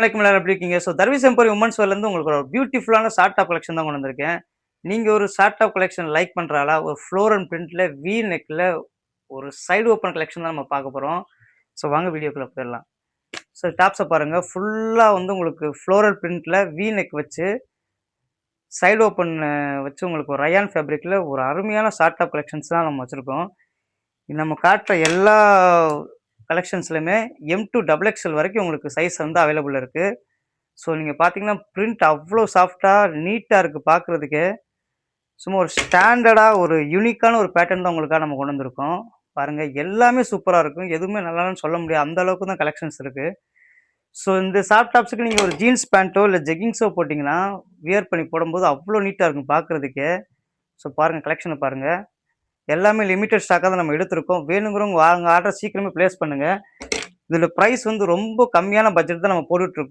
வணக்கம் எல்லாரும் எப்படி இருக்கீங்க? தர்வீஸ் எம்பரி உமன்ஸ் வேர்லேருந்து உங்களுக்கு ஒரு பியூட்டிஃபுல்லான ஷார்ட் டாப் கலெக்ஷன் தான் கொண்டு வந்திருக்கேன். நீங்க ஒரு ஷார்ட் டாப் கலெக்ஷன் லைக் பண்ற ஆளா? ஒரு ஃப்ளோரல் பிரிண்ட்ல வி நெக்ல ஒரு சைடு ஓப்பன் கலெக்ஷன் தான் நம்ம பார்க்க போறோம். வாங்க வீடியோக்குள்ள போயிடலாம். டாப்ஸை பாருங்க. ஃபுல்லா வந்து உங்களுக்கு ஃப்ளோரல் பிரிண்ட்ல வி நெக் வச்சு சைடு ஓப்பன் வச்சு உங்களுக்கு ஒரு ரயான் ஃபேப்ரிக்ல ஒரு அருமையான ஷார்ட் டாப் கலெக்ஷன்ஸ் தான் நம்ம வச்சிருக்கோம். நம்ம காட்டுற எல்லா கலெக்ஷன்ஸ்லையுமே M2 XXL வரைக்கும் உங்களுக்கு சைஸ் வந்து அவைலபிள் இருக்கு. நீங்கள் பார்த்தீங்கன்னா பிரிண்ட் அவ்வளோ சாஃப்டாக நீட்டாக இருக்குது பார்க்குறதுக்கே. சும்மா ஒரு ஸ்டாண்டர்டாக ஒரு யூனிக்கான ஒரு பேட்டர்ன் தான் உங்களுக்காக நம்ம கொண்டு வந்திருக்கோம். பாருங்கள், எல்லாமே சூப்பராக இருக்கும். எதுவுமே நல்லான்னு சொல்ல முடியாது, அந்த அளவுக்கு தான் கலெக்ஷன்ஸ் இருக்குது. இந்த சாஃப்ட் டாப்ஸுக்கு நீங்கள் ஒரு ஜீன்ஸ் பேண்ட்டோ இல்லை ஜெகிங்ஸோ போட்டிங்கன்னா வியர் பண்ணி போடும்போது அவ்வளோ நீட்டாக இருக்கும் பார்க்குறதுக்கே. பாருங்கள், கலெக்ஷனை பாருங்கள். எல்லாமே லிமிட்டட் ஸ்டாக்காக தான் நம்ம எடுத்திருக்கோம். வேணுங்கிறவங்க வாங்க, ஆர்டர் சீக்கிரமே ப்ளேஸ் பண்ணுங்கள். இதில் ப்ரைஸ் வந்து ரொம்ப கம்மியான பட்ஜெட் தான் நம்ம போட்டுட்ருக்கோம்.